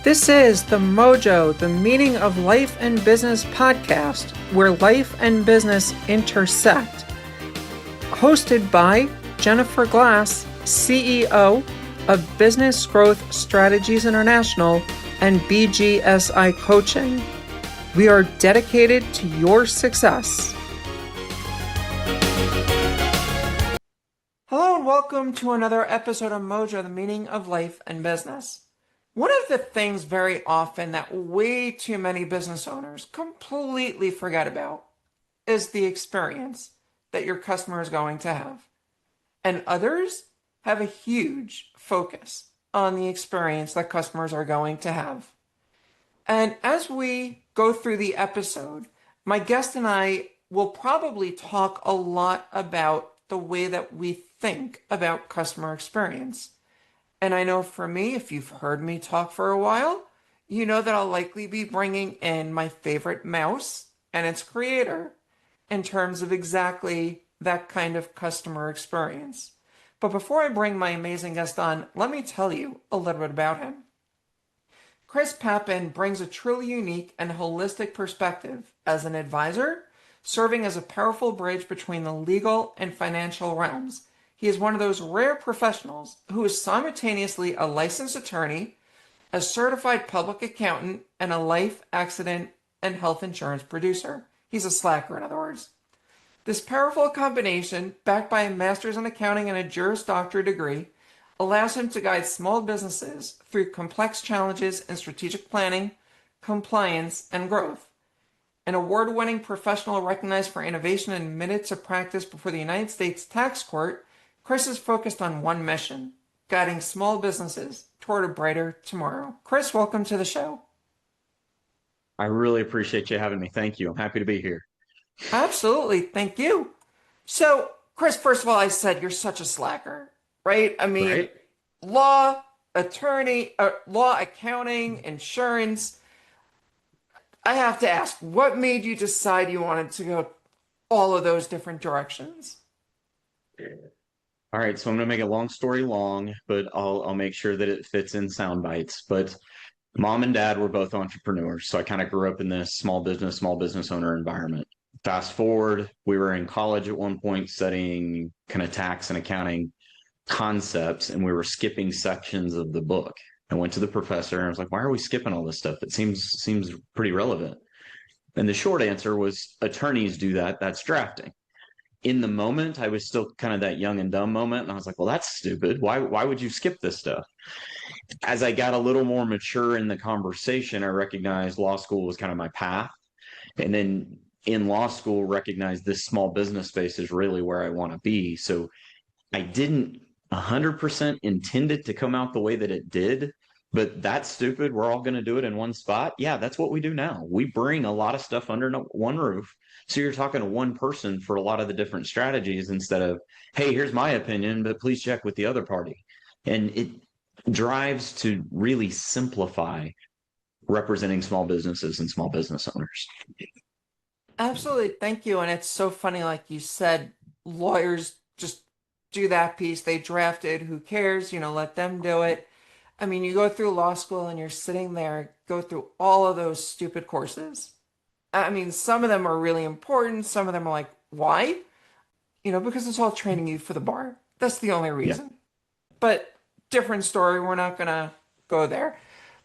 This is the MOJO, the Meaning of Life and Business podcast, where life and business intersect. Hosted by Jennifer Glass, CEO of Business Growth Strategies International and BGSI Coaching. We are dedicated to your success. Hello and welcome to another episode of MOJO, the Meaning of Life and Business. One of the things very often that way too many business owners completely forget about is the experience that your customer is going to have. And others have a huge focus on the experience that customers are going to have. And as we go through the episode, my guest and I will probably talk a lot about the way that we think about customer experience. And I know for me, if you've heard me talk for a while, you know that I'll likely be bringing in my favorite mouse and its creator in terms of exactly that kind of customer experience. But before I bring my amazing guest on, let me tell you a little bit about him. Chris Papin brings a truly unique and holistic perspective as an advisor, serving as a powerful bridge between the legal and financial realms. He is one of those rare professionals who is simultaneously a licensed attorney, a certified public accountant, and a life, accident, and health insurance producer. He's a slacker, in other words. This powerful combination, backed by a master's in accounting and a Juris Doctor degree, allows him to guide small businesses through complex challenges in strategic planning, compliance, and growth. An award-winning professional recognized for innovation and admitted to practice before the United States Tax Court, Chris is focused on one mission, guiding small businesses toward a brighter tomorrow. Chris, welcome to the show. I really appreciate you having me. Thank you. I'm happy to be here. Absolutely. Thank you. So, Chris, first of all, I said you're such a slacker, right? I mean, Right? law, attorney, law, accounting, insurance. I have to ask, what made you decide you wanted to go all of those different directions? All right, so I'm gonna make a long story long, but I'll make sure that it fits in sound bites. But mom and dad were both entrepreneurs, so I kind of grew up in this small business owner environment. Fast forward, we were in college at one point studying kind of tax and accounting concepts, and we were skipping sections of the book. I went to the professor and I was like, "Why are we skipping all this stuff? It seems pretty relevant." And the short answer was attorneys do that. That's drafting. In the moment, I was still kind of that young and dumb moment. And I was like, well, that's stupid. Why would you skip this stuff? As I got a little more mature in the conversation, I recognized law school was kind of my path. And then in law school, recognized this small business space is really where I want to be. So I didn't 100% intend it to come out the way that it did, but that's stupid. We're all going to do it in one spot. Yeah, that's what we do now. We bring a lot of stuff under one roof. So you're talking to one person for a lot of the different strategies instead of, hey, here's my opinion, but please check with the other party. And it drives to really simplify representing small businesses and small business owners. Absolutely. Thank you. And it's so funny, like you said, lawyers just do that piece. They drafted, who cares? Let them do it. I mean, you go through law school and you're sitting there, go through all of those stupid courses. I mean, some of them are really important. Some of them are like, why? Because it's all training you for the bar. That's the only Yeah. reason. But different story. We're not going to go there.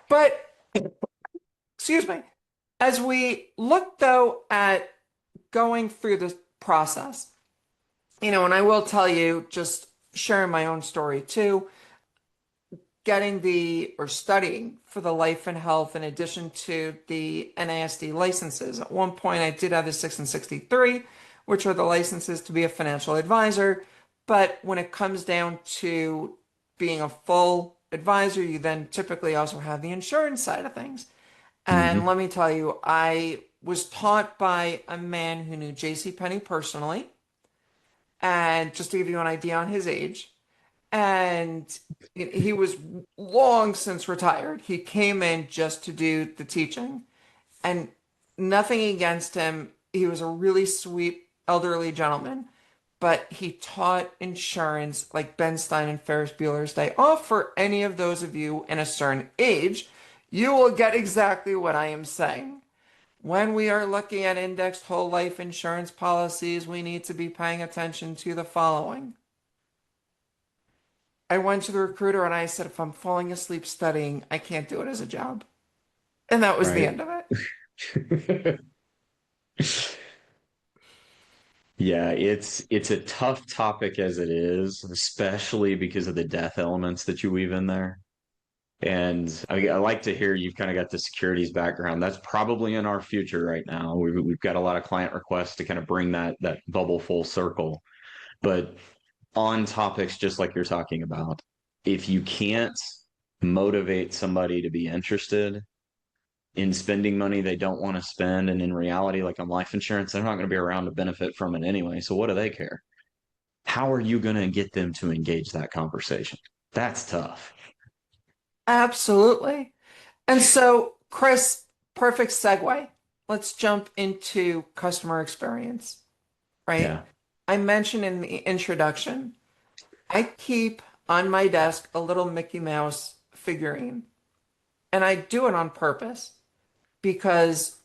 But, excuse me. As we look, though, at going through this process, and I will tell you, just sharing my own story too, studying for the life and health in addition to the NASD licenses. At one point, I did have the 6 and 63, which are the licenses to be a financial advisor. But when it comes down to being a full advisor, you then typically also have the insurance side of things. And Mm-hmm. let me tell you, I was taught by a man who knew J.C. Penney personally. And just to give you an idea on his age, and he was long since retired. He came in just to do the teaching, and nothing against him. He was a really sweet elderly gentleman, but he taught insurance like Ben Stein and Ferris Bueller's Day Off. For any of those of you in a certain age, You will get exactly what I am saying. When we are looking at indexed whole life insurance policies, we need to be paying attention to the following. I went to the recruiter and I said, if I'm falling asleep studying, I can't do it as a job. And that was the Right. end of it. Yeah, it's a tough topic as it is, especially because of the death elements that you weave in there. And I like to hear you've kind of got the securities background. That's probably in our future right now. We've got a lot of client requests to kind of bring that bubble full circle. But on topics just like you're talking about, if you can't motivate somebody to be interested in spending money they don't want to spend, and in reality, like on life insurance, they're not going to be around to benefit from it anyway. So what do they care? How are you going to get them to engage that conversation? That's tough. Absolutely. And so, Chris, perfect segue. Let's jump into customer experience, right? Yeah. I mentioned in the introduction, I keep on my desk a little Mickey Mouse figurine, and I do it on purpose because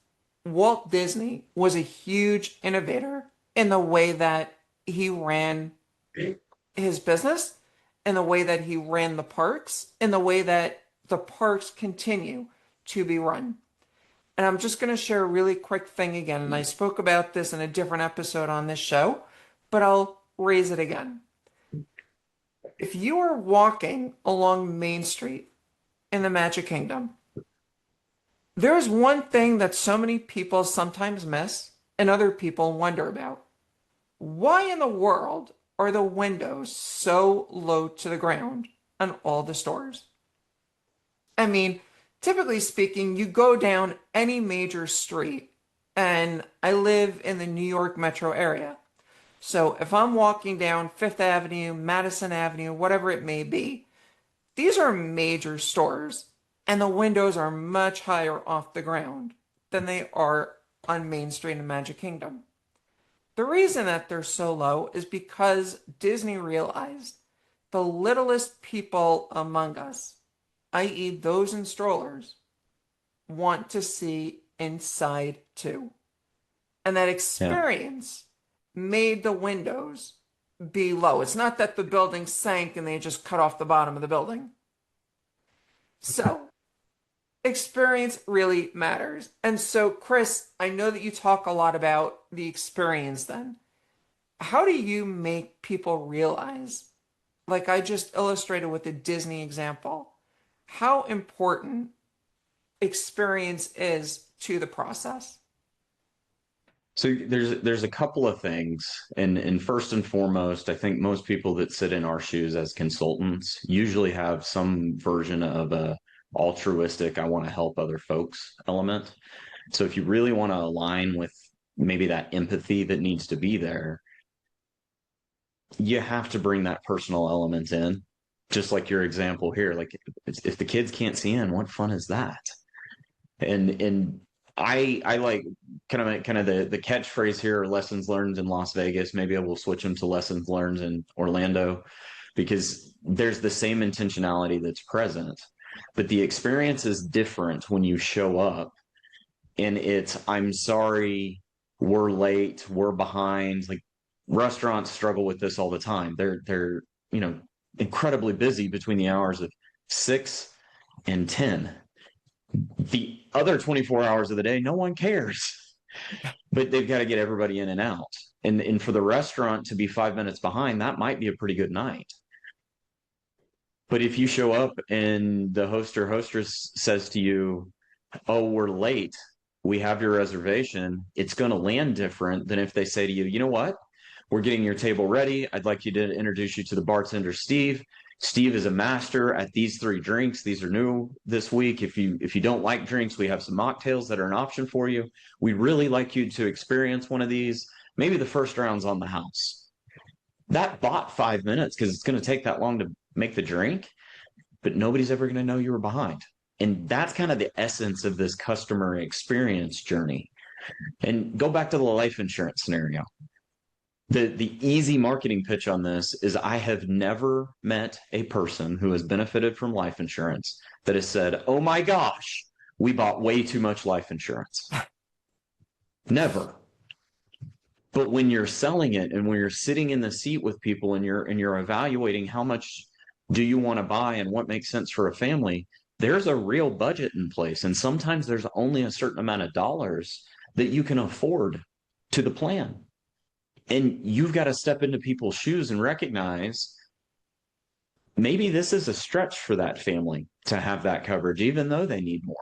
Walt Disney was a huge innovator in the way that he ran his business, in the way that he ran the parks, in the way that the parks continue to be run. And I'm just going to share a really quick thing again. And I spoke about this in a different episode on this show, but I'll raise it again. If you are walking along Main Street in the Magic Kingdom, there's one thing that so many people sometimes miss and other people wonder about. Why in the world are the windows so low to the ground on all the stores? I mean, typically speaking, you go down any major street, and I live in the New York metro area. So if I'm walking down Fifth Avenue, Madison Avenue, whatever it may be, these are major stores, and the windows are much higher off the ground than they are on Main Street in Magic Kingdom. The reason that they're so low is because Disney realized the littlest people among us, i.e., those in strollers, want to see inside too. And that Yeah. experience made the windows be low. It's not that the building sank and they just cut off the bottom of the building. So, experience really matters. And so, Chris, I know that you talk a lot about the experience then. How do you make people realize, like I just illustrated with the Disney example, how important experience is to the process? So there's a couple of things, and first and foremost, I think most people that sit in our shoes as consultants usually have some version of a altruistic, I want to help other folks element. So if you really want to align with maybe that empathy that needs to be there, you have to bring that personal element in. Just like your example here, like if the kids can't see in, what fun is that? And I like kind of the catchphrase here, lessons learned in Las Vegas. Maybe I will switch them to lessons learned in Orlando, because there's the same intentionality that's present, but the experience is different when you show up, and it's, I'm sorry, we're late, we're behind. Like, restaurants struggle with this all the time. They're you know incredibly busy between the hours of 6 and 10. The other 24 hours of the day, no one cares. But they've got to get everybody in and out. And for the restaurant to be 5 minutes behind, that might be a pretty good night. But if you show up and the host or hostess says to you, "Oh, we're late, we have your reservation," it's going to land different than if they say to you, "You know what? We're getting your table ready. I'd like you to introduce you to the bartender, Steve. Steve is a master at these three drinks. These are new this week. If you don't like drinks, we have some mocktails that are an option for you. We'd really like you to experience one of these. Maybe the first round's on the house." That bought 5 minutes because it's going to take that long to make the drink, but nobody's ever going to know you were behind. And that's kind of the essence of this customer experience journey. And go back to the life insurance scenario. The easy marketing pitch on this is, I have never met a person who has benefited from life insurance that has said, "Oh my gosh, we bought way too much life insurance. Never. But when you're selling it and when you're sitting in the seat with people and you're evaluating how much do you want to buy and what makes sense for a family, there's a real budget in place. And sometimes there's only a certain amount of dollars that you can afford to the plan. And you've got to step into people's shoes and recognize maybe this is a stretch for that family to have that coverage, even though they need more.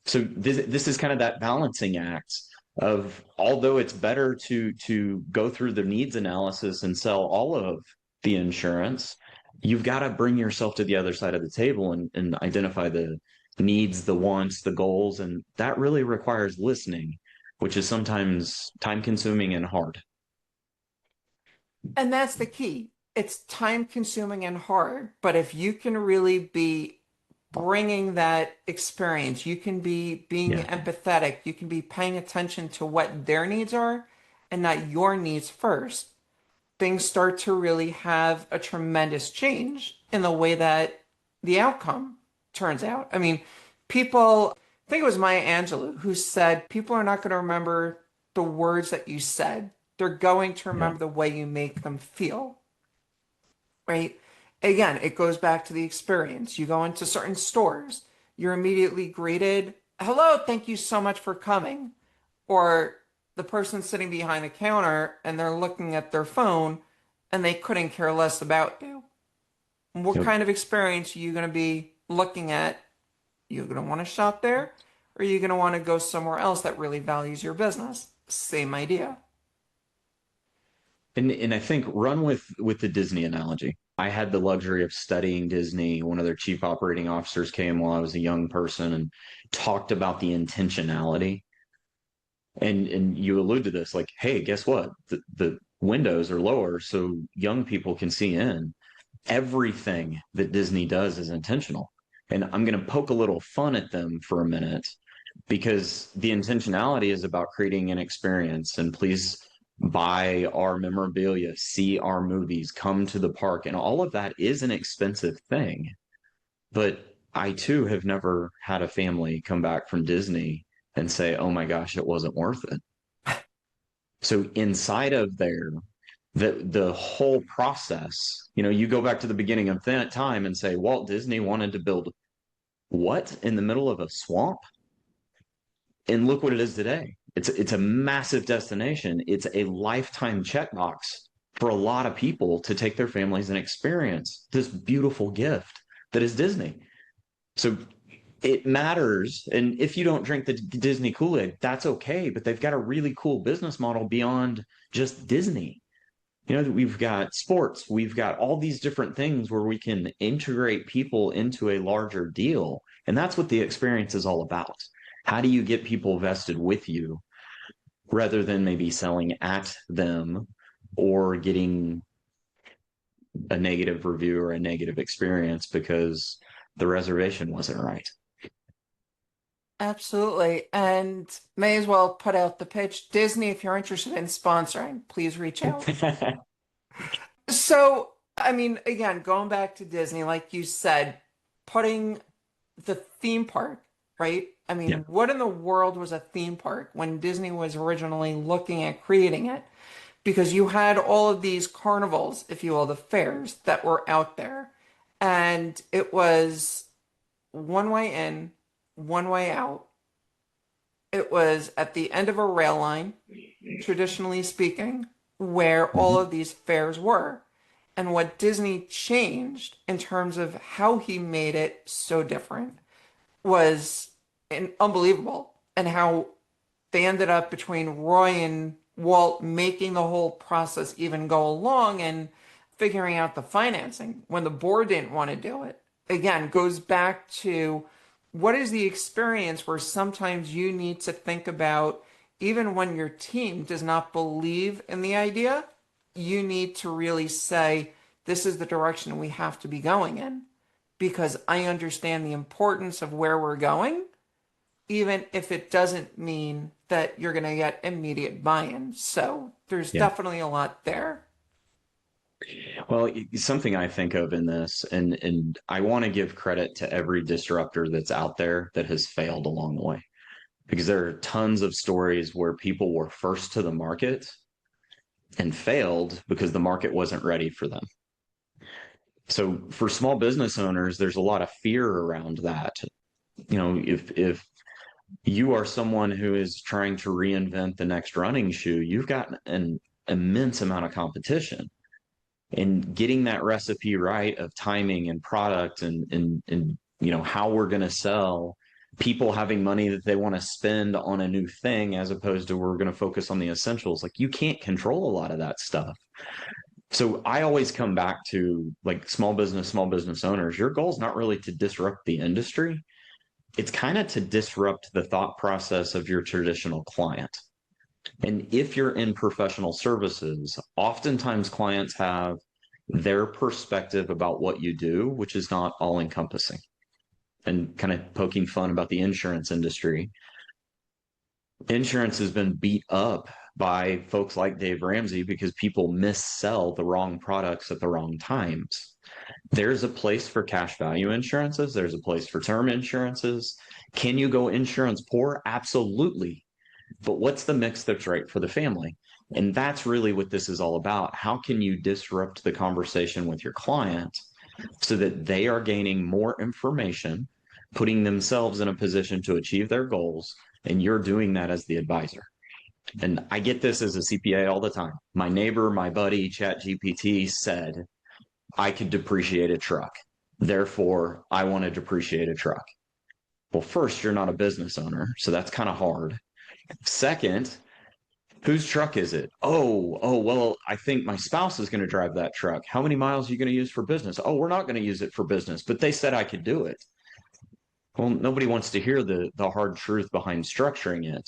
So this is kind of that balancing act of, although it's better to go through the needs analysis and sell all of the insurance, you've got to bring yourself to the other side of the table and identify the needs, the wants, the goals. And that really requires listening, which is sometimes time consuming and hard. And that's the key. It's time consuming and hard, but if you can really be bringing that experience, you can be being Yeah. empathetic, you can be paying attention to what their needs are and not your needs first, things start to really have a tremendous change in the way that the outcome turns out. I mean, people, I think it was Maya Angelou who said, people are not going to remember the words that you said. They're going to Yeah. remember the way you make them feel, right? Again, it goes back to the experience. You go into certain stores, you're immediately greeted, hello, thank you so much for coming. Or the person sitting behind the counter and they're looking at their phone and they couldn't care less about you. What Yep. kind of experience are you going to be looking at? You going to want to shop there? Or are you going to want to go somewhere else that really values your business? Same idea. And I think run with the Disney analogy. I had the luxury of studying Disney. One of their chief operating officers came while I was a young person and talked about the intentionality. And you allude to this, like, hey, guess what? The windows are lower so young people can see in. Everything that Disney does is intentional. And I'm going to poke a little fun at them for a minute because the intentionality is about creating an experience. And please buy our memorabilia, see our movies, come to the park. And all of that is an expensive thing. But I too have never had a family come back from Disney and say, oh my gosh, it wasn't worth it. So inside of there, the whole process, you go back to the beginning of that time and say, Walt Disney wanted to build what in the middle of a swamp? And look what it is today. It's a massive destination. It's a lifetime checkbox for a lot of people to take their families and experience this beautiful gift that is Disney. So it matters. And if you don't drink the Disney Kool-Aid, that's okay. But they've got a really cool business model beyond just Disney. We've got sports, we've got all these different things where we can integrate people into a larger deal. And that's what the experience is all about. How do you get people vested with you rather than maybe selling at them or getting a negative review or a negative experience because the reservation wasn't right? Absolutely. And may as well put out the pitch. Disney, if you're interested in sponsoring, please reach out. So, I mean, again, going back to Disney, like you said, putting the theme park, right? I Yeah. mean, what in the world was a theme park when Disney was originally looking at creating it? Because you had all of these carnivals, if you will, the fairs that were out there. And it was one way in, one way out. It was at the end of a rail line, traditionally speaking, where all Mhm. of these fairs were. And what Disney changed in terms of how he made it so different was unbelievable. And how they ended up between Roy and Walt making the whole process even go along and figuring out the financing when the board didn't want to do it. Again, goes back to what is the experience where sometimes you need to think about, even when your team does not believe in the idea, you need to really say, this is the direction we have to be going in because I understand the importance of where we're going, even if it doesn't mean that you're going to get immediate buy-in. So there's Yeah. definitely a lot there. Well, something I think of in this, and I want to give credit to every disruptor that's out there that has failed along the way, because there are tons of stories where people were first to the market and failed because the market wasn't ready for them. So for small business owners, there's a lot of fear around that. You know, if you are someone who is trying to reinvent the next running shoe, you've got an immense amount of competition. And getting that recipe right of timing and product and you know how we're going to sell, people having money that they want to spend on a new thing as opposed to we're going to focus on the essentials, like you can't control a lot of that stuff. So I always come back to like small business owners, your goal is not really to disrupt the industry, it's kind of to disrupt the thought process of your traditional client. And if you're in professional services, oftentimes clients have their perspective about what you do, which is not all encompassing. And kind of poking fun about the insurance industry, insurance has been beat up by folks like Dave Ramsey because people missell the wrong products at the wrong times. There's a place for cash value insurances, there's a place for term insurances. Can you go insurance poor? Absolutely. But what's the mix that's right for the family? And that's really what this is all about. How can you disrupt the conversation with your client so that they are gaining more information, putting themselves in a position to achieve their goals, and you're doing that as the advisor? And I get this as a CPA all the time. My neighbor, my buddy, ChatGPT said I could depreciate a truck. Therefore, I want to depreciate a truck. Well, first, you're not a business owner, so that's kind of hard. Second, whose truck is it? Well, I think my spouse is going to drive that truck. How many miles are you going to use for business? Oh, we're not going to use it for business, but they said I could do it. Well, nobody wants to hear the hard truth behind structuring it.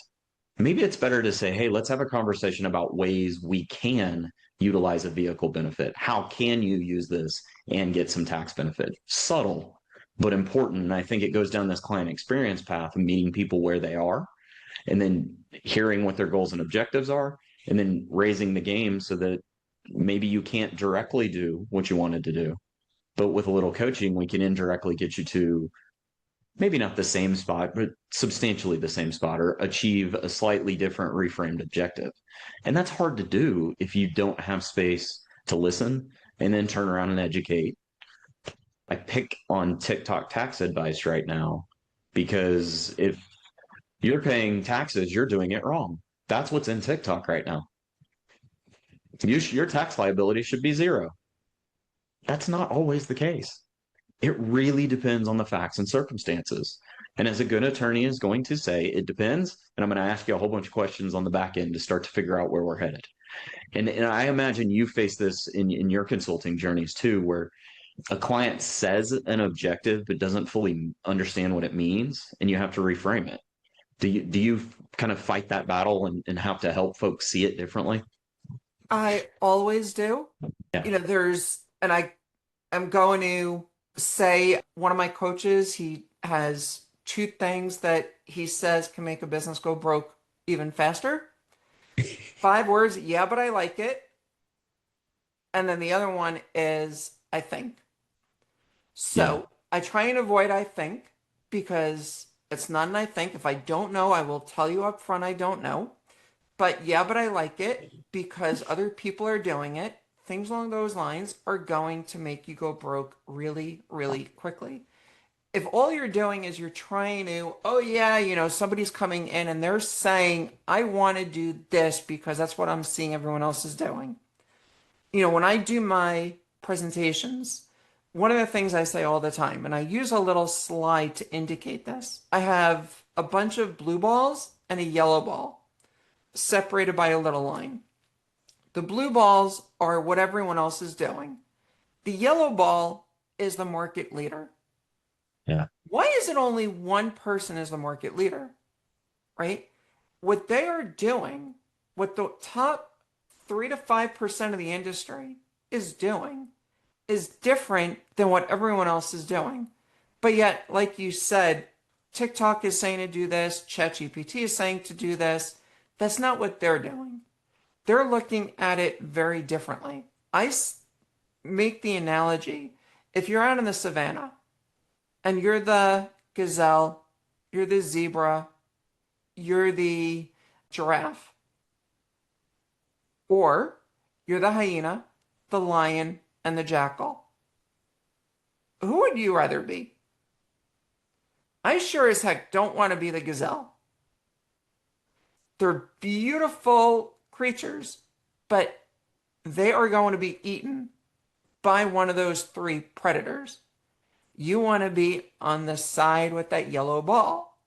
Maybe it's better to say, hey, let's have a conversation about ways we can utilize a vehicle benefit. How can you use this and get some tax benefit? Subtle, but important. And I think it goes down this client experience path of meeting people where they are and then hearing what their goals and objectives are, and then raising the game so that maybe you can't directly do what you wanted to do. But with a little coaching, we can indirectly get you to maybe not the same spot, but substantially the same spot or achieve a slightly different reframed objective. And that's hard to do if you don't have space to listen and then turn around and educate. I pick on TikTok tax advice right now because if you're paying taxes, you're doing it wrong. That's what's in TikTok right now. Your tax liability should be zero. That's not always the case. It really depends on the facts and circumstances. And as a good attorney is going to say, it depends. And I'm going to ask you a whole bunch of questions on the back end to start to figure out where we're headed. And I imagine you face this in your consulting journeys too, where a client says an objective but doesn't fully understand what it means, and you have to reframe it. Do you kind of fight that battle and have to help folks see it differently? I always do. Yeah. And I am going to say one of my coaches, he has two things that he says can make a business go broke even faster. 5 words, yeah, but I like it. And then the other one is I think. Yeah. So I try and avoid I think because it's not an I think. If I don't know, I will tell you up front I don't know. But yeah, but I like it because other people are doing it. Things along those lines are going to make you go broke really, really quickly. If all you're doing is you're trying to, oh yeah, somebody's coming in and they're saying, I want to do this because that's what I'm seeing everyone else is doing. When I do my presentations, one of the things I say all the time, and I use a little slide to indicate this, I have a bunch of blue balls and a yellow ball separated by a little line. The blue balls are what everyone else is doing. The yellow ball is the market leader. Yeah. Why is it only one person is the market leader? Right? What they are doing, what the top 3 to 5% of the industry is doing, is different than what everyone else is doing. But yet, like you said, TikTok is saying to do this, ChatGPT is saying to do this. That's not what they're doing. They're looking at it very differently. make the analogy. If you're out in the savannah and you're the gazelle, you're the zebra, you're the giraffe, or you're the hyena, the lion, and the jackal, who would you rather be? I sure as heck don't want to be the gazelle. They're beautiful creatures, but they are going to be eaten by one of those three predators. You want to be on the side with that yellow ball.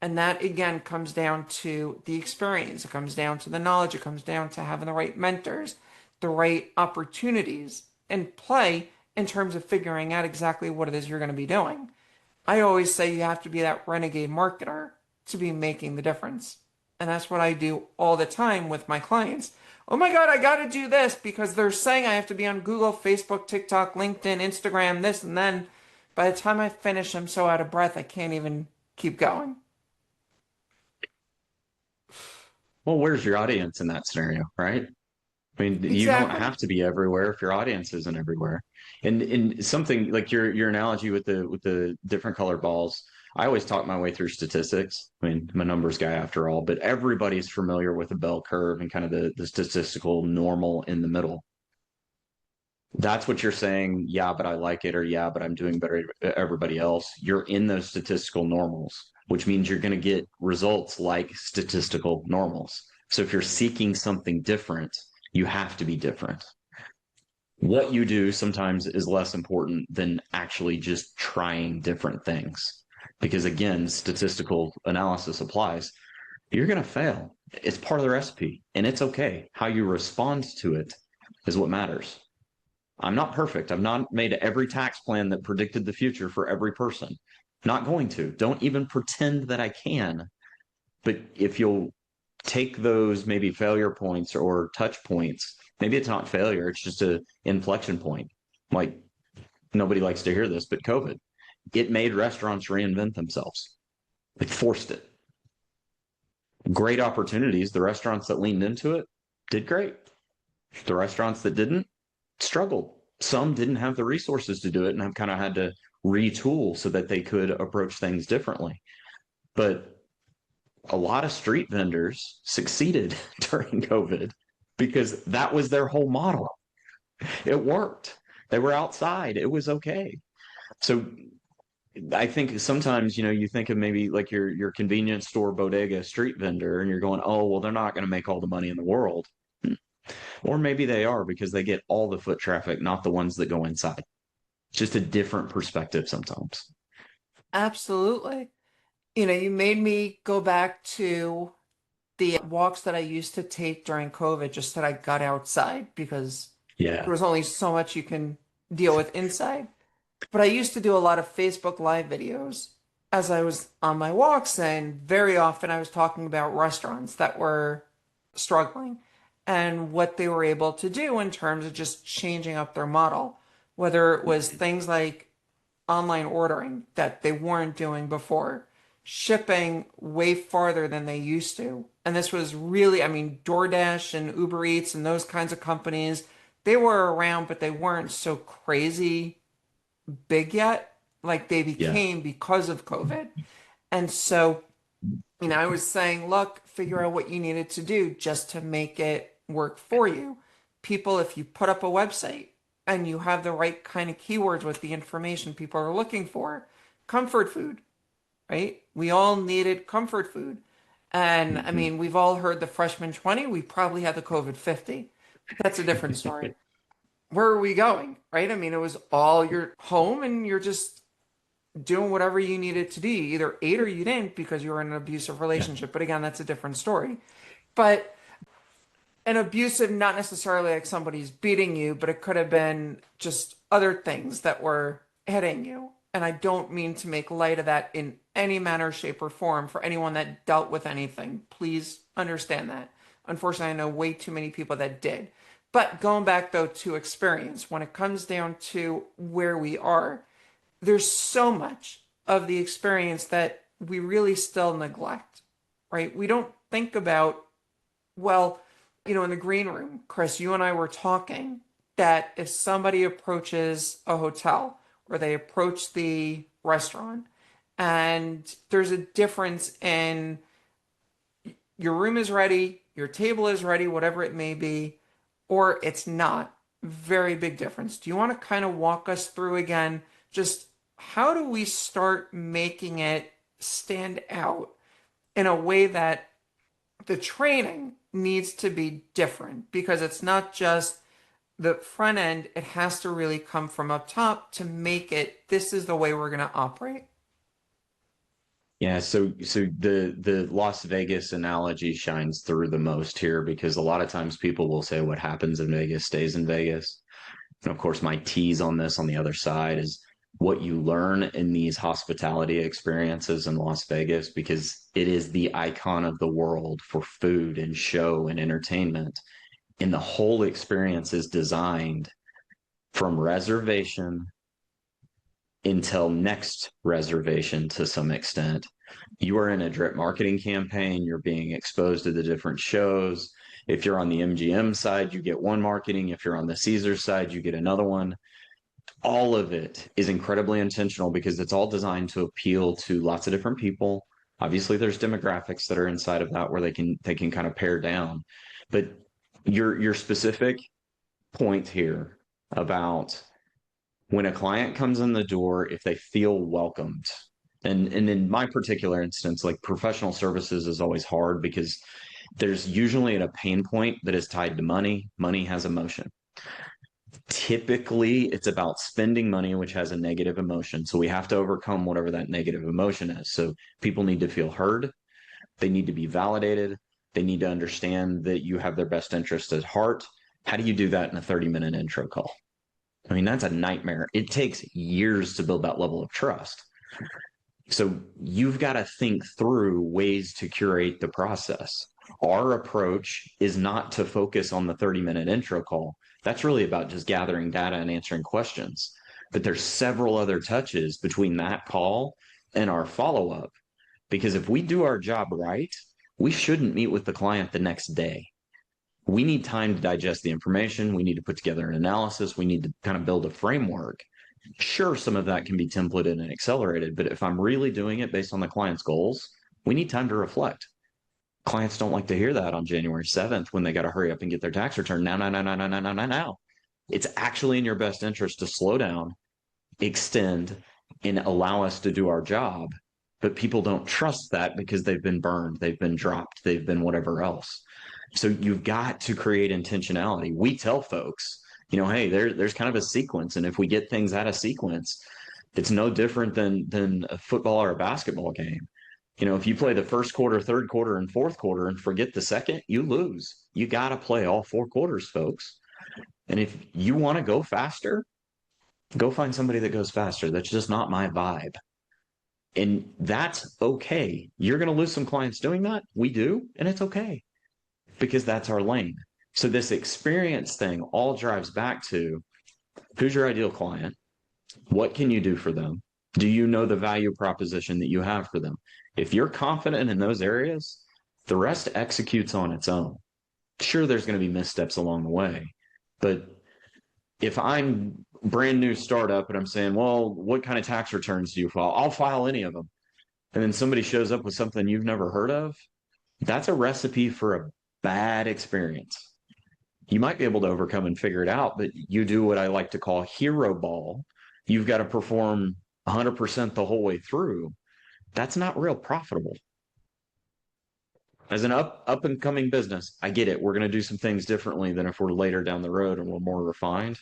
And that again comes down to the experience. It comes down to the knowledge. It comes down to having the right mentors, the right opportunities in play in terms of figuring out exactly what it is you're going to be doing. I always say you have to be that renegade marketer to be making the difference. And that's what I do all the time with my clients. Oh my God, I got to do this because they're saying I have to be on Google, Facebook, TikTok, LinkedIn, Instagram, this and then. By the time I finish, I'm so out of breath, I can't even keep going. Well, where's your audience in that scenario, right? I mean, you don't Exactly. have to be everywhere if your audience isn't everywhere. And something like your analogy with the different color balls, I always talk my way through statistics. I mean, I'm a numbers guy after all, but everybody's familiar with a bell curve and kind of the statistical normal in the middle. That's what you're saying. Yeah, but I like it, or yeah, but I'm doing better than everybody else. You're in those statistical normals, which means you're going to get results like statistical normals. So if you're seeking something different, you have to be different. What you do sometimes is less important than actually just trying different things. Because again, statistical analysis applies. You're going to fail. It's part of the recipe, and it's okay. How you respond to it is what matters. I'm not perfect. I've not made every tax plan that predicted the future for every person. Not going to. Don't even pretend that I can. But if you'll take those maybe failure points or touch points, maybe it's not failure, it's just a inflection point. Like nobody likes to hear this, but COVID, it made restaurants reinvent themselves. It forced it. Great opportunities. The restaurants that leaned into it did great. The restaurants that didn't struggled. Some didn't have the resources to do it and have kind of had to retool so that they could approach things differently. But a lot of street vendors succeeded during COVID because that was their whole model. It worked. They were outside. It was okay. So I think sometimes, you think of maybe like your convenience store bodega street vendor and you're going, oh, well, they're not going to make all the money in the world. Or maybe they are because they get all the foot traffic, not the ones that go inside. It's just a different perspective sometimes. Absolutely. You made me go back to the walks that I used to take during COVID just that I got outside because there Yeah. was only so much you can deal with inside. But I used to do a lot of Facebook Live videos as I was on my walks, and very often I was talking about restaurants that were struggling and what they were able to do in terms of just changing up their model, whether it was things like online ordering that they weren't doing before, shipping way farther than they used to. And this was really, I mean, DoorDash and Uber Eats and those kinds of companies, they were around, but they weren't so crazy big yet, like they Yeah. became because of COVID. And so, I was saying, look, figure out what you needed to do just to make it work for you. People, if you put up a website and you have the right kind of keywords with the information people are looking for, comfort food, right? We all needed comfort food. And I Mhm. mean, we've all heard the freshman 20, we probably had the COVID 50. That's a different story. Where are we going, right? I mean, it was all your home and you're just doing whatever you needed to do. You either ate or you didn't because you were in an abusive Yeah. relationship. But again, that's a different story. But an abusive, not necessarily like somebody's beating you, but it could have been just other things that were hitting you. And I don't mean to make light of that in any manner, shape, or form for anyone that dealt with anything. Please understand that. Unfortunately, I know way too many people that did. But going back though to experience, when it comes down to where we are, there's so much of the experience that we really still neglect, right? We don't think about, well, in the green room, Chris, you and I were talking. that if somebody approaches a hotel or they approach the restaurant and there's a difference in your room is ready, your table is ready, whatever it may be, or it's not, very big difference. Do you want to kind of walk us through again, just how do we start making it stand out in a way that the training needs to be different because it's not just the front end, it has to really come from up top to make it this is the way we're going to operate. Yeah, so the Las Vegas analogy shines through the most here because a lot of times people will say what happens in Vegas stays in Vegas. And of course, my tease on this on the other side is what you learn in these hospitality experiences in Las Vegas because it is the icon of the world for food and show and entertainment. And the whole experience is designed from reservation until next reservation to some extent. You are in a drip marketing campaign, you're being exposed to the different shows. If you're on the MGM side, you get one marketing. If you're on the Caesar side, you get another one. All of it is incredibly intentional because it's all designed to appeal to lots of different people. Obviously, there's demographics that are inside of that where they can kind of pare down. But your specific point here about when a client comes in the door, if they feel welcomed, and in my particular instance, like professional services is always hard because there's usually a pain point that is tied to money. Money has emotion. Typically, it's about spending money, which has a negative emotion. So we have to overcome whatever that negative emotion is. So people need to feel heard. They need to be validated. They need to understand that you have their best interest at heart. How do you do that in a 30-minute intro call? I mean, that's a nightmare. It takes years to build that level of trust. So you've got to think through ways to curate the process. Our approach is not to focus on the 30-minute intro call. That's really about just gathering data and answering questions. But there's several other touches between that call and our follow-up. Because if we do our job right, we shouldn't meet with the client the next day. We need time to digest the information. We need to put together an analysis. We need to kind of build a framework. Sure, some of that can be templated and accelerated, but if I'm really doing it based on the client's goals, we need time to reflect. Clients don't like to hear that on January 7th when they got to hurry up and get their tax return. Now, now, now, now, now, now, now, now, now. It's actually in your best interest to slow down, extend, and allow us to do our job. But people don't trust that because they've been burned, they've been dropped, they've been whatever else. So you've got to create intentionality. We tell folks, hey, there's kind of a sequence. And if we get things out of sequence, it's no different than a football or a basketball game. If you play the first quarter, third quarter, and fourth quarter and forget the second, you lose. You got to play all four quarters, folks. And if you want to go faster, go find somebody that goes faster. That's just not my vibe. And that's okay. You're going to lose some clients doing that. We do. And it's okay because that's our lane. So this experience thing all drives back to who's your ideal client? What can you do for them? Do you know the value proposition that you have for them? If you're confident in those areas, the rest executes on its own. Sure, there's going to be missteps along the way, but if I'm brand new startup and I'm saying, well, what kind of tax returns do you file? I'll file any of them. And then somebody shows up with something you've never heard of. That's a recipe for a bad experience. You might be able to overcome and figure it out, but you do what I like to call hero ball. You've got to perform 100% the whole way through. That's not real profitable. As an up and coming business, I get it. We're going to do some things differently than if we're later down the road and we're more refined.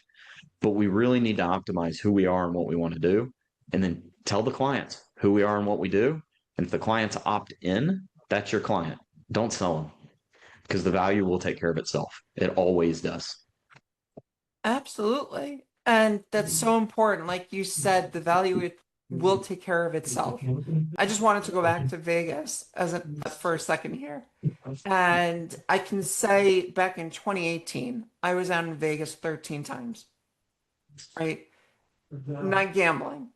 But we really need to optimize who we are and what we want to do, and then tell the clients who we are and what we do. And if the clients opt in, that's your client. Don't sell them because the value will take care of itself. It always does. Absolutely. And that's so important. Like you said, the value will take care of itself. I just wanted to go back to Vegas for a second here. And I can say back in 2018, I was out in Vegas 13 times, right? Not gambling.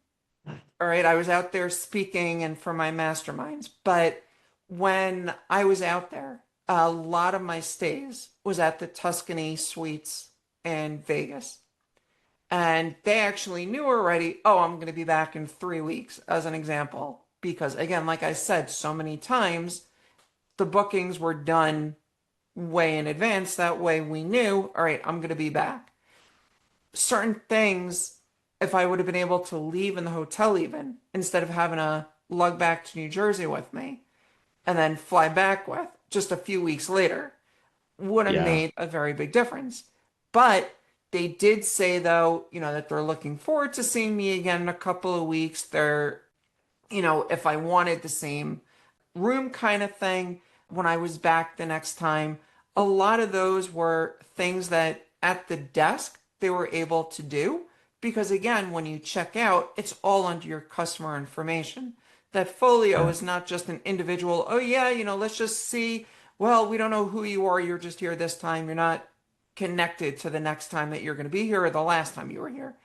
All right. I was out there speaking and for my masterminds. But when I was out there, a lot of my stays was at the Tuscany Suites in Vegas. And they actually knew already, oh, I'm going to be back in 3 weeks, as an example. Because again, like I said so many times, the bookings were done way in advance. That way we knew, all right, I'm going to be back. Certain things, if I would have been able to leave in the hotel even, instead of having to lug back to New Jersey with me and then fly back with just a few weeks later, would have Yeah. made a very big difference. But they did say, though, that they're looking forward to seeing me again in a couple of weeks. They're, if I wanted the same room kind of thing when I was back the next time, a lot of those were things that at the desk they were able to do. Because again, when you check out, it's all under your customer information. That folio Yeah. is not just an individual, oh yeah, let's just see. Well, we don't know who you are. You're just here this time. You're not connected to the next time that you're going to be here or the last time you were here.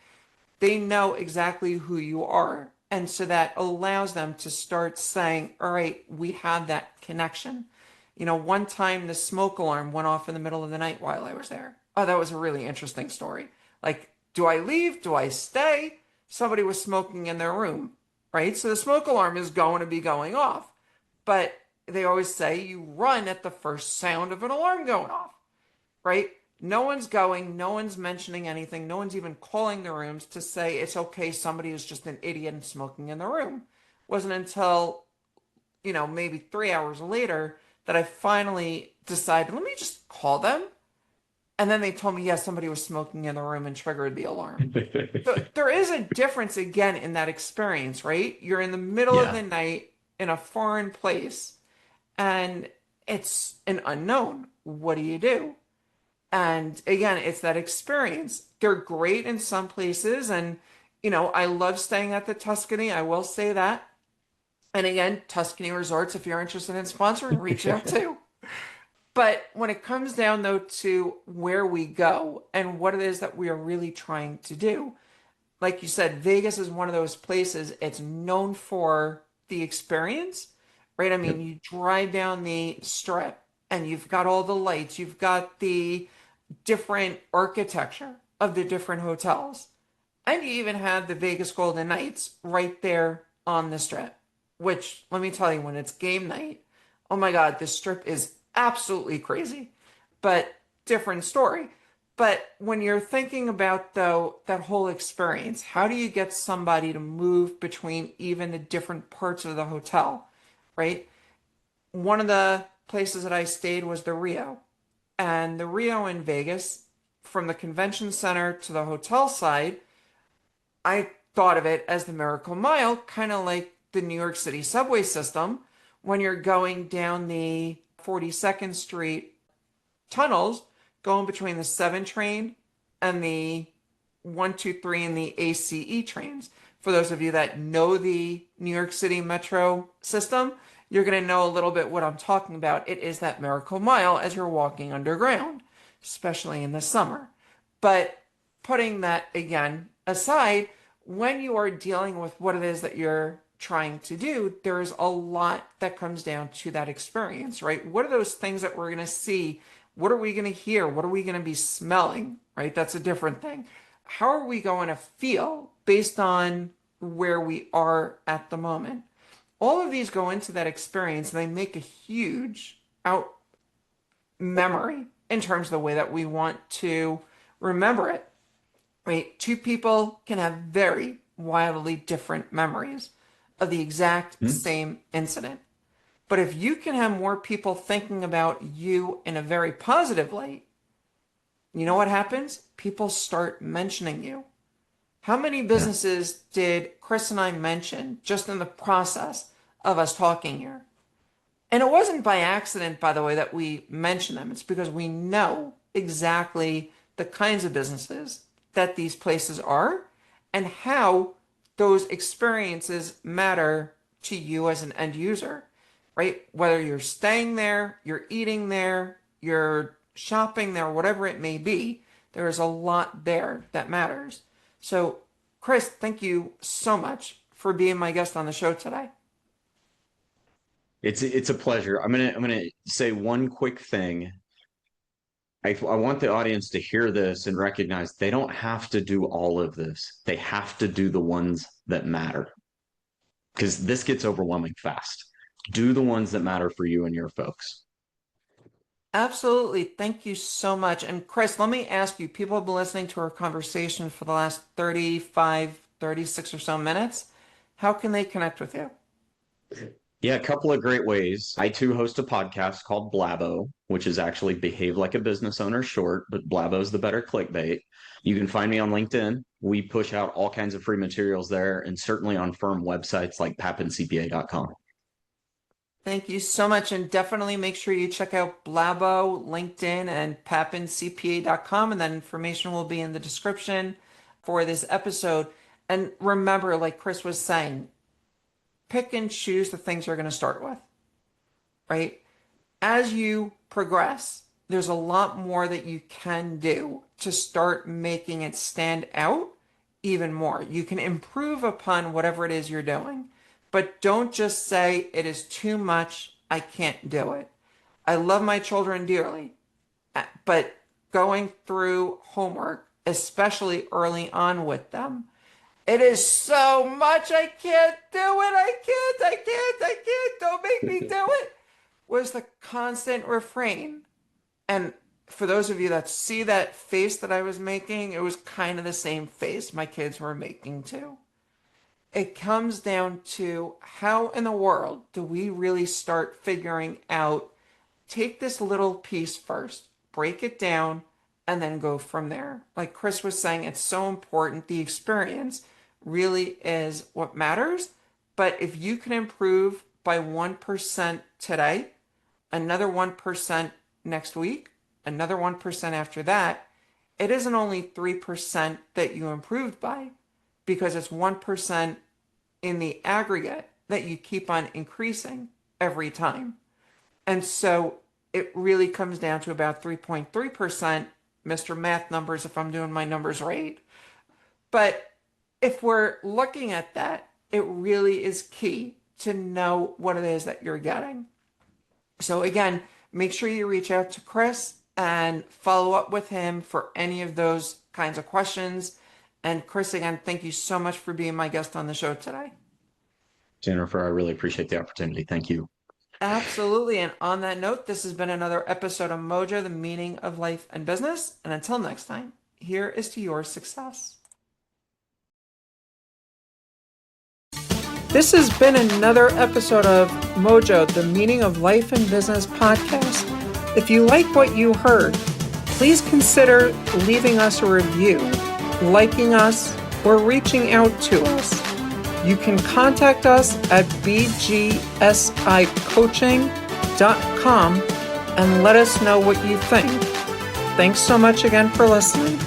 They know exactly who you are. And so that allows them to start saying, all right, we have that connection. One time the smoke alarm went off in the middle of the night while I was there. Oh, that was a really interesting story. Like, do I leave? Do I stay? Somebody was smoking in their room, right? So the smoke alarm is going to be going off. But they always say you run at the first sound of an alarm going off, right? No one's going, no one's mentioning anything, no one's even calling the rooms to say it's okay, somebody is just an idiot and smoking in the room. It wasn't until, maybe 3 hours later that I finally decided, let me just call them. And then they told me, yes, somebody was smoking in the room and triggered the alarm. So there is a difference again in that experience, right? You're in the middle of Yeah. the night in a foreign place and it's an unknown. What do you do? And again, it's that experience. They're great in some places. And, I love staying at the Tuscany. I will say that. And again, Tuscany Resorts, if you're interested in sponsoring, reach out too. But when it comes down, though, to where we go and what it is that we are really trying to do, like you said, Vegas is one of those places, it's known for the experience, right? I Yep. mean, you drive down the strip and you've got all the lights, you've got the different architecture of the different hotels. And you even have the Vegas Golden Knights right there on the strip, which let me tell you, when it's game night, oh my God, this strip is absolutely crazy, but different story. But when you're thinking about, though, that whole experience, how do you get somebody to move between even the different parts of the hotel, right? One of the places that I stayed was the Rio. And the Rio in Vegas, from the convention center to the hotel side, I thought of it as the Miracle Mile, kind of like the New York City subway system when you're going down the 42nd Street tunnels, going between the 7 train and the 123 and the ACE trains. For those of you that know the New York City metro system, you're going to know a little bit what I'm talking about. It is that Miracle Mile as you're walking underground, especially in the summer. But putting that again aside, when you are dealing with what it is that you're trying to do, there's a lot that comes down to that experience, right? What are those things that we're going to see? What are we going to hear? What are we going to be smelling, right? That's a different thing. How are we going to feel based on where we are at the moment? All of these go into that experience and they make a huge out memory in terms of the way that we want to remember it. Right? Two people can have very wildly different memories of the exact Hmm? same incident. But if you can have more people thinking about you in a very positive light, you know what happens? People start mentioning you. How many Yeah. businesses did Chris and I mention just in the process of us talking here? And it wasn't by accident, by the way, that we mention them. It's because we know exactly the kinds of businesses that these places are and how those experiences matter to you as an end user, right? Whether you're staying there, you're eating there, you're shopping there, whatever it may be, there is a lot there that matters. So, Chris, thank you so much for being my guest on the show today. It's a pleasure. I'm gonna say one quick thing. I want the audience to hear this and recognize they don't have to do all of this. They have to do the ones that matter, because this gets overwhelming fast. Do the ones that matter for you and your folks. Absolutely. Thank you so much. And Chris, let me ask you, people have been listening to our conversation for the last 35, 36 or so minutes. How can they connect with you? Yeah, a couple of great ways. I too host a podcast called BLABO, which is actually Behave Like a Business Owner short, but BLABO is the better clickbait. You can find me on LinkedIn. We push out all kinds of free materials there, and certainly on firm websites like papincpa.com. Thank you so much. And definitely make sure you check out BLABO, LinkedIn, and papincpa.com. And that information will be in the description for this episode. And remember, like Chris was saying, pick and choose the things you're going to start with, right? As you progress, there's a lot more that you can do to start making it stand out even more. You can improve upon whatever it is you're doing, but don't just say it is too much, I can't do it. I love my children dearly, but going through homework, especially early on with them, it is so much, I can't do it, I can't, don't make me do it, was the constant refrain. And for those of you that see that face that I was making, it was kind of the same face my kids were making too. It comes down to how in the world do we really start figuring out, take this little piece first, break it down, and then go from there. Like Chris was saying, it's so important. The experience really is what matters. But if you can improve by 1% today, another 1% next week, another 1% after that, it isn't only 3% that you improved by, because it's 1% in the aggregate that you keep on increasing every time. And so it really comes down to about 3.3%, Mr. Math numbers, if I'm doing my numbers right. But if we're looking at that, it really is key to know what it is that you're getting. So again, make sure you reach out to Chris and follow up with him for any of those kinds of questions. And Chris, again, thank you so much for being my guest on the show today. Jennifer, I really appreciate the opportunity. Thank you. Absolutely. And on that note, this has been another episode of MOJO, the meaning of life and business. And until next time, here is to your success. This has been another episode of MOJO, the meaning of life and business podcast. If you like what you heard, please consider leaving us a review, liking us, or reaching out to us. You can contact us at bgsicoaching.com and let us know what you think. Thanks so much again for listening.